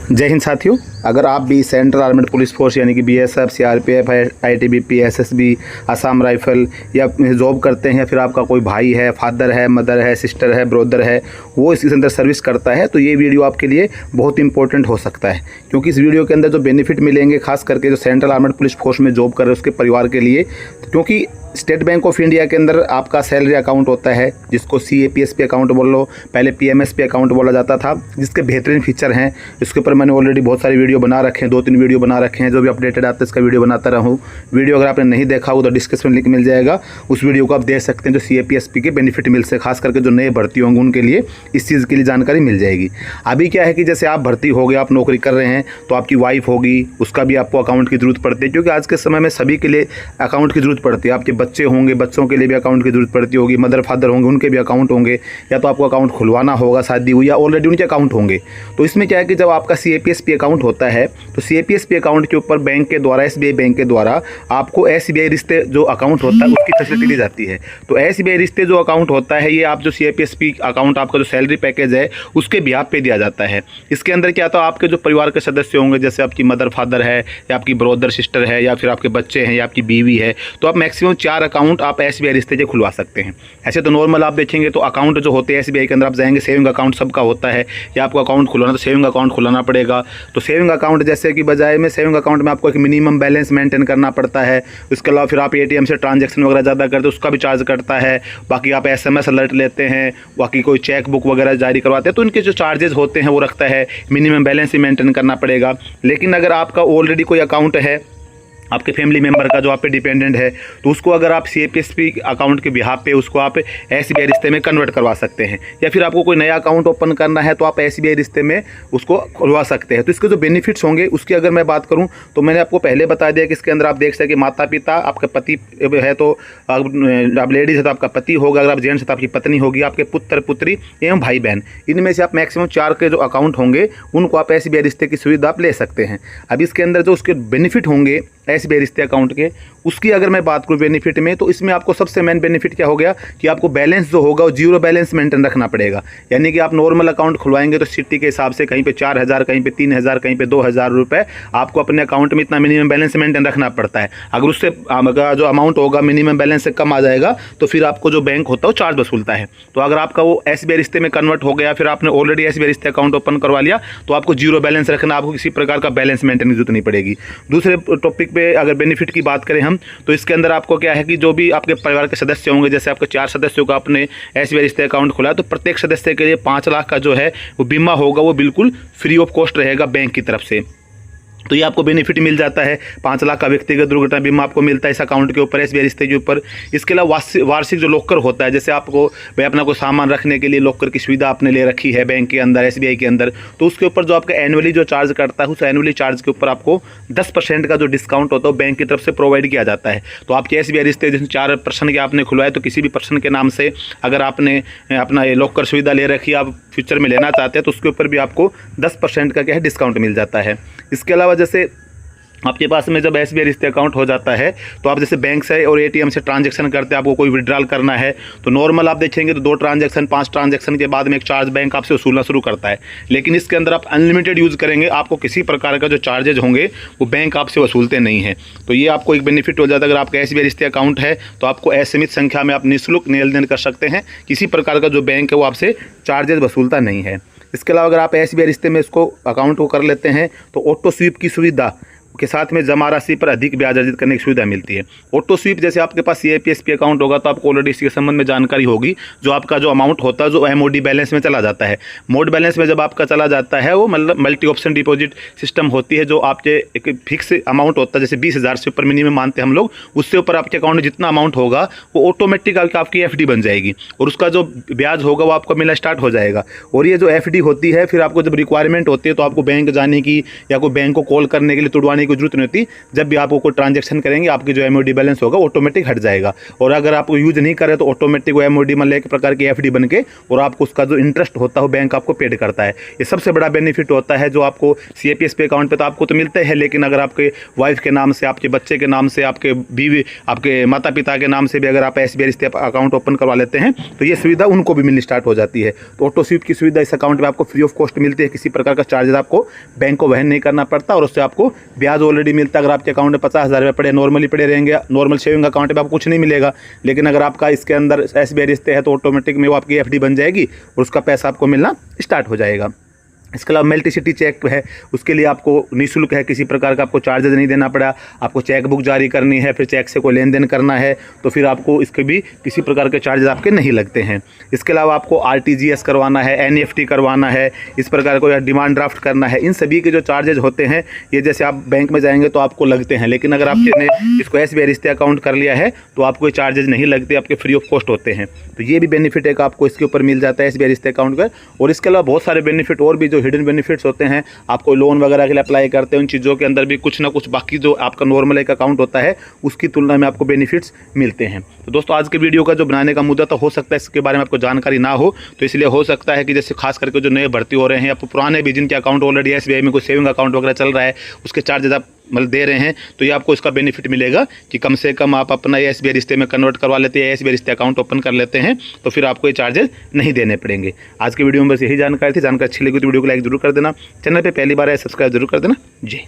जय हिंद साथियों, अगर आप भी सेंट्रल आर्मेड पुलिस फोर्स यानी कि BSF, CRPF, ITBP, SSB, Assam rifle या जॉब करते हैं, या फिर आपका कोई भाई है, फादर है, मदर है, सिस्टर है, ब्रदर है, वो इसके अंदर सर्विस करता है, तो ये वीडियो आपके लिए बहुत इंपॉर्टेंट हो सकता है। क्योंकि इस वीडियो के अंदर जो बेनिफिट मिलेंगे, खास करके जो सेंट्रल आर्मेड पुलिस फोर्स में जॉब कर रहे हैं उसके परिवार के लिए, क्योंकि स्टेट बैंक ऑफ इंडिया के अंदर आपका सैलरी अकाउंट होता है, जिसको CAPSP अकाउंट बोल लो, पहले PMSP अकाउंट बोला जाता था, जिसके बेहतरीन फीचर हैं। इसके ऊपर मैंने ऑलरेडी बहुत सारी वीडियो बना रखे हैं, 2-3 वीडियो बना रखे हैं। जो भी अपडेटेड आता है इसका वीडियो बनाता रहूँ। वीडियो अगर आपने नहीं देखा हो तो डिस्क्रिप्शन लिंक मिल जाएगा, उस वीडियो को आप देख सकते हैं। जो CAPSP के बेनिफिट मिल से, खास करके जो नए भर्ती होंगे उनके लिए इस चीज़ के लिए जानकारी मिल जाएगी। अभी क्या है कि जैसे आप भर्ती हो गए, आप नौकरी कर रहे हैं, तो आपकी वाइफ होगी, उसका भी आपको अकाउंट की जरूरत पड़ती है, क्योंकि आज के समय में सभी के लिए अकाउंट की जरूरत पड़ती है। आपके बच्चे होंगे, बच्चों के लिए भी अकाउंट की जरूरत पड़ती होगी, मदर फादर होंगे, उनके भी अकाउंट होंगे, या तो आपको अकाउंट खुलवाना होगा, शादी हुई या ऑलरेडी उनके अकाउंट होंगे। तो इसमें क्या है कि जब आपका CAPSP अकाउंट होता है, तो CAPSP अकाउंट के ऊपर बैंक के द्वारा, SBI बैंक के द्वारा आपको SBI रिश्ते जो अकाउंट होता है उसकी फैसिलिटी दी जाती है। तो SBI रिश्ते जो अकाउंट होता है, ये आप जो CAPSP अकाउंट आपका जो सैलरी पैकेज है उसके बिहाफ पे दिया जाता है। इसके अंदर क्या था, आपके जो परिवार के सदस्य होंगे, जैसे आपकी मदर फादर है, या आपकी ब्रदर सिस्टर है, या फिर आपके बच्चे हैं, या आपकी बीवी है, तो आप मैक्सिमम 4 अकाउंट आप SBI रिश्ते के खुलवा सकते हैं। ऐसे तो नॉर्मल आप देखेंगे तो अकाउंट जो होते हैं SBI के अंदर, आप जाएंगे सेविंग अकाउंट सबका होता है, या आपको अकाउंट खुलाना तो सेविंग अकाउंट खुलाना पड़ेगा। तो सेविंग अकाउंट जैसे कि बजाय में सेविंग अकाउंट में आपको एक मिनिमम बैलेंस मेंटेन करना पड़ता है। उसके अलावा फिर आप ATM से ट्रांजैक्शन वगैरह ज़्यादा करते हैं, उसका भी चार्ज करता है। बाकी आप SMS अलर्ट लेते हैं, बाकी कोई चेक बुक वगैरह जारी करवाते हैं, तो उनके जो चार्जेस होते हैं वो रखता है। मिनिमम बैलेंस ही मेंटेन करना पड़ेगा। लेकिन अगर आपका ऑलरेडी कोई अकाउंट है, आपके फैमिली मेंबर का जो आप पे डिपेंडेंट है, तो उसको अगर आप CAPSP अकाउंट के बिहाफ पे उसको आप SBI रिश्ते में कन्वर्ट करवा सकते हैं। या फिर आपको कोई नया अकाउंट ओपन करना है तो आप SBI रिश्ते में उसको खुलवा सकते हैं। तो इसके जो बेनिफिट्स होंगे उसकी अगर मैं बात करूं तो मैंने आपको पहले बता दिया कि इसके अंदर आप देख सकते हैं माता पिता, आपका पति है तो आप लेडीज़ है तो आपका पति होगा, अगर आप जेंट्स है तो आपकी पत्नी होगी, आपके पुत्र पुत्री एवं भाई बहन, इनमें से आप मैक्सिमम 4 के जो अकाउंट होंगे उनको आप SBI रिश्ते की सुविधा आप ले सकते हैं। अब इसके अंदर जो उसके बेनिफिट होंगे SBI रिश्ते अकाउंट के, उसकी अगर मैं बात करूँ बेनिफिट में, तो इसमें आपको सबसे मेन बेनिफिट क्या हो गया कि आपको बैलेंस जो होगा वो 0 बैलेंस मेंटेन रखना पड़ेगा। यानी कि आप नॉर्मल अकाउंट खुलवाएंगे तो सिटी के हिसाब से कहीं पे 4,000, कहीं पे 3,000, कहीं पे 2,000 रुपये आपको अपने अकाउंट में इतना मिनिमम बैलेंस मेंटेन रखना पड़ता है। अगर उससे जो अमाउंट होगा मिनिमम बैलेंस से कम आ जाएगा तो फिर आपको जो बैंक होता है वो चार्ज वसूलता है। तो अगर आपका वो SBI रिश्ते में कन्वर्ट हो गया, फिर आपने ऑलरेडी SBI रिश्ते अकाउंट ओपन करवा लिया, तो आपको 0 बैलेंस रखना, आपको किसी प्रकार का बैलेंस मेंटेन की जरूरत नहीं पड़ेगी। दूसरे टॉपिक पे अगर बेनिफिट की बात करें हम, तो इसके अंदर आपको क्या है कि जो भी आपके परिवार के सदस्य होंगे, जैसे आपके 4 सदस्यों का आपने SBI रिश्ते अकाउंट खोला, तो प्रत्येक सदस्य के लिए 5 लाख का जो है वो बीमा होगा, वो बिल्कुल फ्री ऑफ कॉस्ट रहेगा बैंक की तरफ से। तो ये आपको बेनिफिट मिल जाता है। 5 लाख का व्यक्तिगत दुर्घटना बीमा आपको मिलता है इस अकाउंट के ऊपर, SBI रिश्ते के ऊपर। इसके अलावा वार्षिक जो लॉकर होता है, जैसे आपको भाई अपना कोई सामान रखने के लिए लॉकर की सुविधा आपने ले रखी है बैंक के अंदर, SBI के अंदर, तो उसके ऊपर जो आपका एनुअली जो चार्ज करता है, उस एनुअली चार्ज के ऊपर आपको 10% का जो डिस्काउंट होता है वो बैंक की तरफ से प्रोवाइड किया जाता है। तो आपके SBI रिश्ते जैसे 4 पर्सन के आपने खुलवाए, तो किसी भी पर्सन के नाम से अगर आपने अपना लॉकर सुविधा ले रखी है, आप फ्यूचर में लेना चाहते हैं, तो उसके ऊपर भी आपको 10% का क्या है डिस्काउंट मिल जाता है। इसके अलावा जैसे आपके पास में जब SBI रिश्ते अकाउंट हो जाता है, तो आप जैसे बैंक से और ATM से ट्रांजैक्शन करते हैं, आपको कोई विड्रॉल करना है, तो नॉर्मल आप देखेंगे तो 2 ट्रांजैक्शन 5 ट्रांजैक्शन के बाद में एक चार्ज बैंक आपसे वसूलना शुरू करता है। लेकिन इसके अंदर आप अनलिमिटेड यूज़ करेंगे, आपको किसी प्रकार का जो चार्जेज होंगे वो बैंक आपसे वसूलते नहीं है। तो ये आपको एक बेनिफिट हो जाता है। अगर आपका SBI रिश्ते अकाउंट है तो आपको असीमित संख्या में आप निःशुल्क लेन देन कर सकते हैं, किसी प्रकार का जो बैंक है वो आपसे चार्जेज वसूलता नहीं है। इसके अलावा अगर आप SBI रिश्ते में इसको अकाउंट को कर लेते हैं तो ऑटो स्वीप की सुविधा के साथ में जमा राशि पर अधिक ब्याज अर्जित करने की सुविधा मिलती है। ऑटो स्वीप, जैसे आपके पास CAPSP अकाउंट होगा तो आपको ऑलरेडी इसके संबंध में जानकारी होगी। जो आपका जो अमाउंट होता है जो MOD बैलेंस में चला जाता है, मोड बैलेंस में जब आपका चला जाता है, वो मतलब मल्टी ऑप्शन डिपॉजिट सिस्टम होती है, जो आपके एक फिक्स अमाउंट होता है, जैसे 20,000 से ऊपर मिनिमम मानते हैं हम लोग, उससे ऊपर आपके अकाउंट में जितना अमाउंट होगा वो ऑटोमेटिक आपकी FD बन जाएगी और उसका जो ब्याज होगा वो आपको मिलना स्टार्ट हो जाएगा। और ये जो FD होती है, फिर आपको जब रिक्वायरमेंट होती है तो आपको बैंक जाने की या कोई बैंक को कॉल करने के लिए, तुड़वाने की जरूरत नहीं होती। जब भी आप कोई ट्रांजेक्शन करेंगे आपकी जो MOD बैलेंस होगा ऑटोमेटिक हट जाएगा। और अगर आप यूज नहीं करें तो ऑटोमेटिक वो MOD मतलब एक प्रकार की FD बन के और आपको उसका जो इंटरेस्ट होता है बैंक आपको पेड करता है। ये सबसे बड़ा बेनिफिट होता है जो आपको CAPS पे अकाउंट पे तो आपको तो मिलता है, लेकिन अगर आपके वाइफ के नाम से, आपके बच्चे के नाम से, आपके बीवी, आपके माता पिता के नाम से भी अगर आप SBI रिश्ते अकाउंट ओपन करवा लेते हैं तो ये सुविधा उनको भी मिलनी स्टार्ट हो जाती है। तो ऑटो स्वीप की सुविधा इस अकाउंट में आपको फ्री ऑफ कॉस्ट मिलती है, किसी प्रकार का चार्जेस आपको बैंक को वहन नहीं करना पड़ता और उससे आपको ब्याज ऑलरेडी मिलता है। अगर आपके अकाउंट में 50,000 रुपये पड़े नॉर्मली पड़े रहेंगे, नॉर्मल सेविंग अकाउंट में आपको कुछ नहीं मिलेगा, लेकिन अगर आपका इसके अंदर SBI रिश्ते है तो ऑटोमेटिक में वो आपकी FD बन जाएगी और उसका पैसा आपको मिलना स्टार्ट हो जाएगा। इसके अलावा मल्टीसिटी चेक है, उसके लिए आपको निःशुल्क है, किसी प्रकार का आपको चार्जेस नहीं देना पड़ा। आपको चेक बुक जारी करनी है, फिर चेक से कोई लेन देन करना है तो फिर आपको इसके भी किसी प्रकार के चार्जेस आपके नहीं लगते हैं। इसके अलावा आपको RTGS करवाना है, NEFT करवाना है, इस प्रकार को डिमांड ड्राफ्ट करना है, इन सभी के जो चार्जेज होते हैं ये जैसे आप बैंक में जाएंगे तो आपको लगते हैं, लेकिन अगर आपने इसको SBI रिश्ते अकाउंट कर लिया है तो आपको ये चार्जेज नहीं लगते, आपके फ्री ऑफ कॉस्ट होते हैं। तो ये भी बेनिफिट है कि आपको इसके ऊपर मिल जाता है SBI रिश्ते अकाउंट का। और इसके अलावा बहुत सारे बेनिफिट और भी जो हिडन बेनिफिट्स होते हैं, आप कोई लोन वगैरह के लिए अप्लाई करते हैं उन चीज़ों के अंदर भी कुछ ना कुछ बाकी जो आपका नॉर्मल एक अकाउंट होता है उसकी तुलना में आपको बेनिफिट्स मिलते हैं। तो दोस्तों आज के वीडियो का जो बनाने का मुद्दा तो हो सकता है इसके बारे में आपको जानकारी ना हो, तो इसलिए हो सकता है कि जैसे खास करके जो नए भर्ती हो रहे हैं या पुराने भी जिनके अकाउंट ऑलरेडी SBI में कोई सेविंग अकाउंट वगैरह चल रहा है उसके चार्जेस आप मतलब दे रहे हैं तो ये आपको इसका बेनिफिट मिलेगा कि कम से कम आप अपना SBI रिश्ते में कन्वर्ट करवा लेते हैं, SBI रिश्ते अकाउंट ओपन कर लेते हैं तो फिर आपको ये चार्जेस नहीं देने पड़ेंगे। आज की वीडियो में बस यही जानकारी थी। जानकारी अच्छी लगी तो वीडियो को लाइक जरूर कर देना, चैनल पे पहली बार है सब्सक्राइब जरूर कर देना। जी।